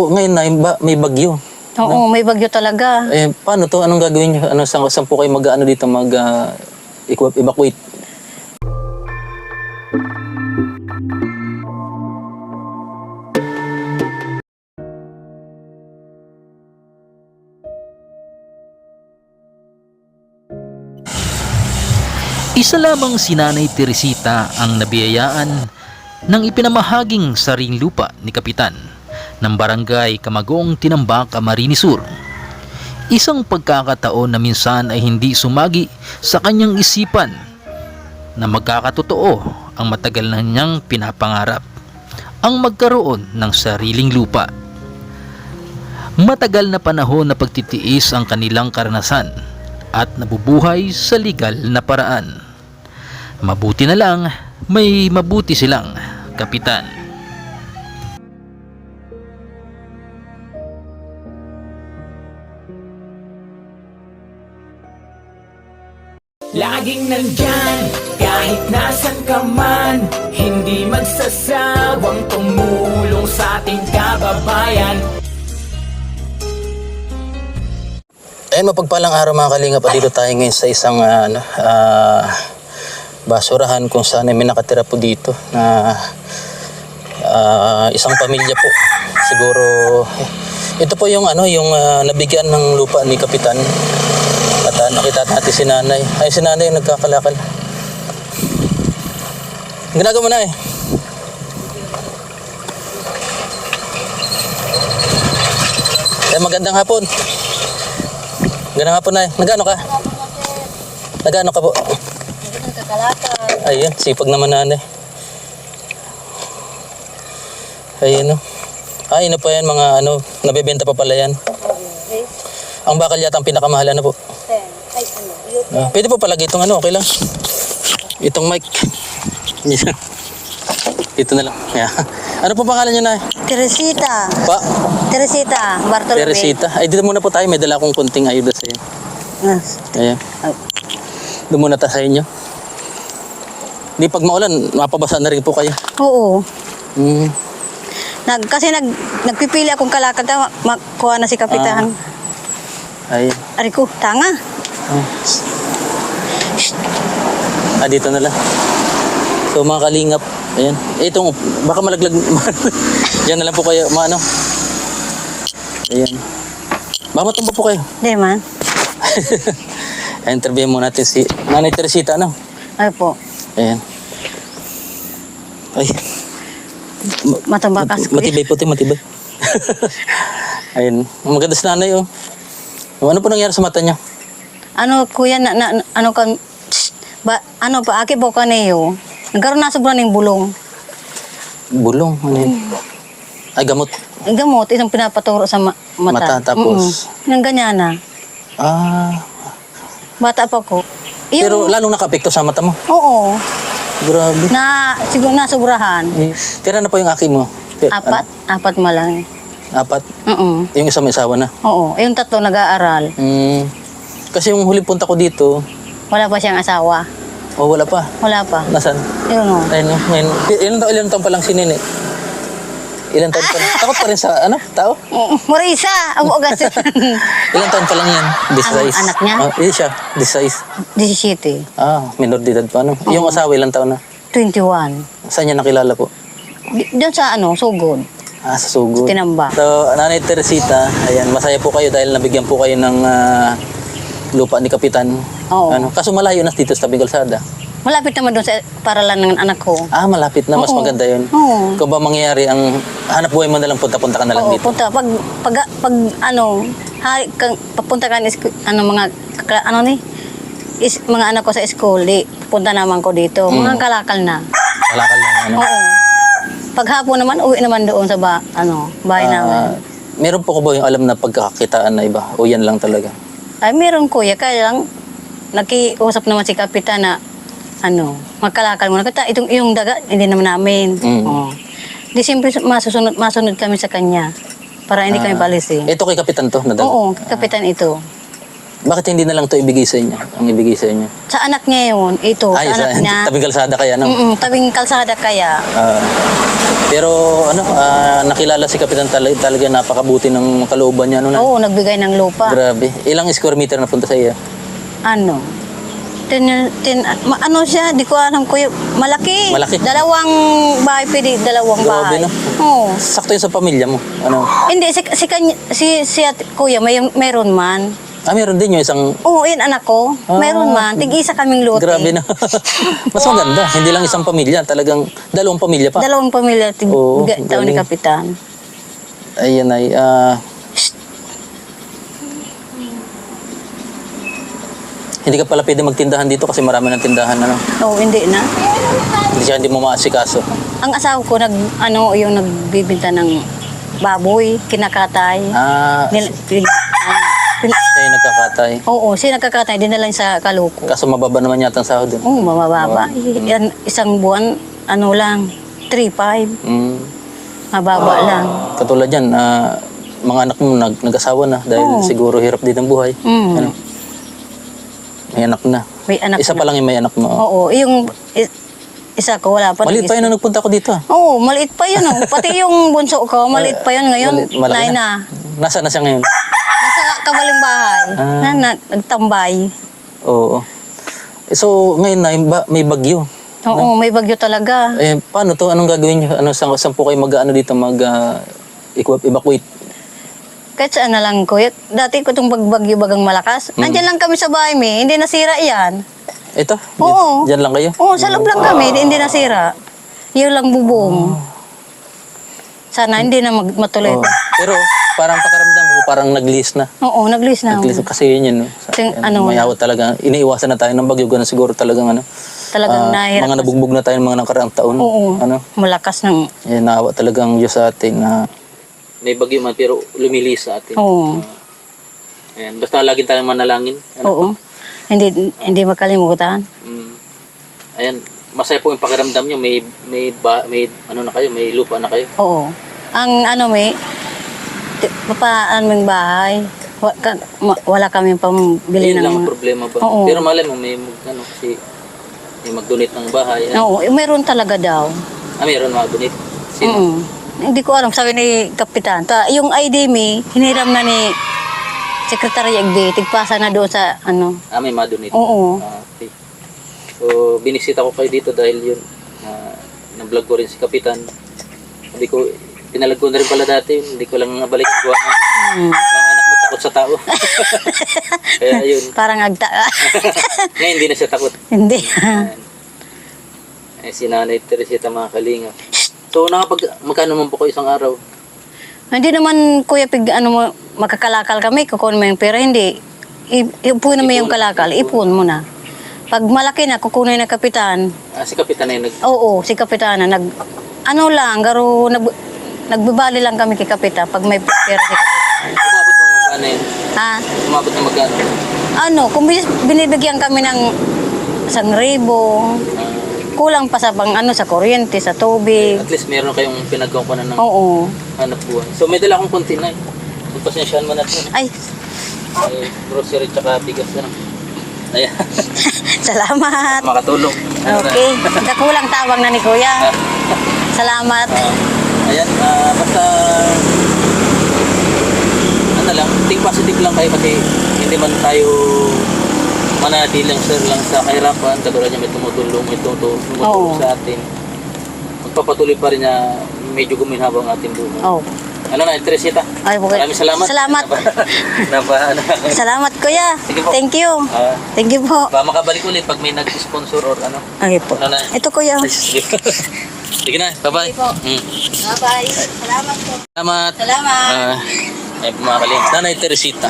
ngayon na may bagyo. Oo, may bagyo talaga. Eh, paano to? Anong gagawin niyo? Ano, saan po kayo mag-ano dito, evacuate? Isa lamang si Nanay Teresita ang nabiyayaan ng ipinamahaging sariling lupa ni Kapitan ng Barangay Camagong, Tinambak, Camarines Sur. Isang pagkakataon na minsan ay hindi sumagi sa kanyang isipan na magkakatotoo ang matagal na niyang pinapangarap, ang magkaroon ng sariling lupa. Matagal na panahon na pagtitiis ang kanilang karanasan at nabubuhay sa legal na paraan. Mabuti na lang, may mabuti silang kapitan. Laging nandyan, kahit nasan ka man, hindi magsasawang tumulong sa ating kababayan. Ayun, mapagpalang araw mga kalingap. Dito tayo ngayon sa isang basurahan kung saan may nakatira po dito na isang pamilya po. Siguro ito po yung nabigyan ng lupa ni Kapitan. At nakita natin si Nanay. Ay, si Nanay yung nagkakalakal. Ginagawa mo na eh. Ay, magandang hapon. Magandang hapon na eh. Nagano ka? Nagano ka po? Ayun, sipag naman Nanay. Ayun, no. Ay, ano pa yan, mga nabibenta pa pala yan. Ang bakal yata ang pinakamahal, po? Pwede po palagi itong okay lang. Itong mic. Ito na lang. Yeah. Ano po pangalan niyo, Nay? Teresita. Pa? Teresita Bartolome. Teresita. Ay, dito muna po tayo. May dala akong kunting ayuda sa iyo. Ayan. Doon muna tayo sa inyo. Di pag maulan, mapabasa na rin po kayo. Oo. Hmm. Kasi nagpipili akong kalakad na makuha na si Kapitan. Ay. Ari ko, tanga. Dito na lang. So mga kalingap, ayan. Itong, baka malaglag. Diyan na lang po kayo, Ayan. Baka matumba po kayo. Di man. Interview mo natin si Nanay Teresita, Ay po. Ayan. Ay. Matumbakas ko. Matibay po, matibay. Ayun. Maganda si Nanay, oh. Ano po nangyari sa mata niya? Kuya, aki po ka niyo. Nagkaroon na sobrang ng bulong. Bulong? Ano yun? Ay, gamot. Gamot, itong pinapaturo sa mata. Mata, tapos? Nang ganyan na. Bata pa ko. Pero lalong nakapekto sa mata mo? Oo. Grabe. Siguro nasobrahan. Tira na po yung aki mo? Apat mo lang. Apat? Oo. Yung isa may asawa na? Oo. Yung tatlo nag-aaral. Kasi yung huling punta ko dito... Wala pa siyang asawa. Wala pa? Wala pa. Nasaan? Yun o. Ayun, ngayon. Ilan taon pa lang si Nene? Ilan taon pa lang? Takot pa rin sa, tao? Marisa! Abo agad. Ilan taon pa lang yan? 16. Anak niya? Hindi siya, 16. 17. Minor de edad pa, Yung asawa, ilan taon na? 21. Saan niya nakilala po? Doon sa Sugod. Sa Sugod. Tinambak. So, Nanay Teresita, ayan, masaya po kayo dahil nabigyan po kayo ng lupa ni Kapitan. Oo. Kaso malayo na dito sa tabing kalsada. Malapit naman doon sa paralan ng anak ko. Malapit na. Mas maganda yun. Oo. Kung ba mangyayari, ang hanap buhay mo na lang, punta-punta ka na lang Oo, dito. punta. Papunta ka mga anak ko sa school, punta naman ko dito. Mga kalakal na. Kalakal na. Oo. Paghapon naman, uwi naman doon sa bahay namin. Meron po ko ba yung alam na pagkakakitaan na iba? O yan lang talaga? Ay, meron kuya. Kaya lang, nakiusap naman si Kapitan na, magkalakal mo na. Yung daga, hindi naman namin. Oo. Di siyempre, masunod kami sa kanya. Para hindi kami palisin. Ito kay Kapitan to? Oo, Kapitan ito. Bakit hindi na lang to ibigay sa inyo? Ang ibigay sa inyo? Sa anak niya yun, ito, Ay, sa anak niya. tabing kalsada kaya, no? Tabing kalsada kaya. Pero ano, nakilala si Kapitan talaga napakabuti ng kalooban niya. Ano, na? Oo, nagbigay ng lupa. Grabe. Ilang square meter na punta sa iyo? Ano? Ano siya, di ko alam ko malaki. Malaki? Dalawang bahay, pwede dalawang Grabe, bahay. no? Oo. Sakto yun sa pamilya mo. Ano? Hindi, si kuya, meron man. Meron din yung isang... Oo, yun anak ko. Meron man. Tig-isa kaming lote. Grabe na. Mas maganda. Hindi lang isang pamilya. Talagang dalawang pamilya pa. Dalawang pamilya, Oo, taon ni galing. Kapitan. Ayan ay... hindi ka pala pwede magtindahan dito kasi marami ng tindahan. Ano? Oo, hindi na. Hindi mo maasikaso. Ang asawa ko, yung nagbibinta ng baboy, kinakatay. Siya yung nagkakatay. Oo, siya nagkakatay, dinala sa Kaluko. Kaso mababa naman yata ang sahod dun. Oo, mababa. Yan, isang buwan, lang, 3-5. Mababa lang. Katulad yan, mga anak mo nag-asawa na dahil siguro hirap din ang buhay. Ano? May anak na. May anak Isa na. pa lang yung may anak mo. Oo, yung isa ko, wala pa. Maliit pa yun nung nagpunta ko dito. Oo, maliit pa yun. Pati yung bunso ko, maliit pa yun. Ngayon, Malaki na. Nasaan na siya ngayon? Nasa kabaling bahay. Nagtambay. Oo. So, ngayon na, may bagyo. Oo, may bagyo talaga. Paano to? Anong gagawin nyo? Saan po kayo dito mag-evacuate? Kahit saan na lang, kuya. Dati ko itong bagbagyo bagang malakas. Andyan lang kami sa bahay, hindi nasira yan. Ito? Oo. Diyan lang kayo? Oo, sa loob lang kami, hindi nasira. Yun lang bubong. Sana hindi na matuloy. Oo. Pero parang pakaramdam ko, parang nag-list na. Oo, nag-list na. Nag-list kasi yun. No? May awat talaga. Iniiwasan na tayo ng bagyo. Ganun siguro talagang Talagang nahirap. mga nabugbog na tayo ng mga nakaraang taon. Oo. Malakas ng... Naawa talaga ang Diyos sa atin na may bagyo man pero lumilis sa atin. Oo. Ayan. Basta lagi tayong manalangin. Oo. Hindi makalimutan. Ayan. Masaya po yung pakiramdam nyo. May lupa na kayo. Oo. Ang papaano yung bahay. Wala kami pambili Yun lang ang mga... problema ba? Oo. Pero malay mo, may mag-donate ng bahay. Oo, meron talaga daw. Mayroon mag-donate. Sino? Hindi ko alam, sabi ni Kapitan. Yung ID me, hiniram na ni Secretary Agbe, tigpasa na doon sa May ma-donate. Oo. Okay. So, binisita ko kayo dito dahil yun, na-vlog ko rin si Kapitan. Pinalag ko na rin pala dati, hindi ko lang nabalikan ko mga anak mo takot sa tao. Kaya yun. Parang agta. Ngayon hindi na siya takot. Hindi. Si Nanay Teresita mga kalingap. So, magkano man po ko isang araw? Hindi naman, kuya, makakalakal kami, kukunin mo yung pera, hindi. Ipunin mo yung kalakal, ipon mo na. Pag malaki na, kukunin na Kapitan. Si Kapitan na yung Oo, si Kapitan na nagbibali lang kami kay Kapitan pag may pera si Kapitan. umabot ng magkano yun? Ha? Umabot ng magkano? Kung binibigyan kami ng 1,000, kulang pa sa sa kuryente, sa tubig. At least meron kayong pinagkukunan ng Oo. hanap buhay. So, may dala akong konti na. Pasensyahan mo na ito. Ay, Grocery tsaka bigas na. Ayan. salamat. Makatulong. Okay. Kulang tawag na ni Kuya. Salamat. Ayan, basta think positive lang kayo kasi hindi man tayo manatili lang sa kahirapan. Katulad niya may tumutulong Oo. sa atin. Magpapatuloy pa rin na medyo guminhawa ang ating buhay. Oh. Teresita? Ay, okay. Maraming salamat. Salamat. Salamat, Kuya. Sige po. Thank you. Thank you po. Baka makabalik ulit pag may nag-sponsor or ano. Okay po. Ano na? Ito, Kuya. Sige. Sige na, bye-bye. Sige po. Bye-bye. Salamat po. Salamat. Salamat. Ay, mga kaling. Nanay Teresita.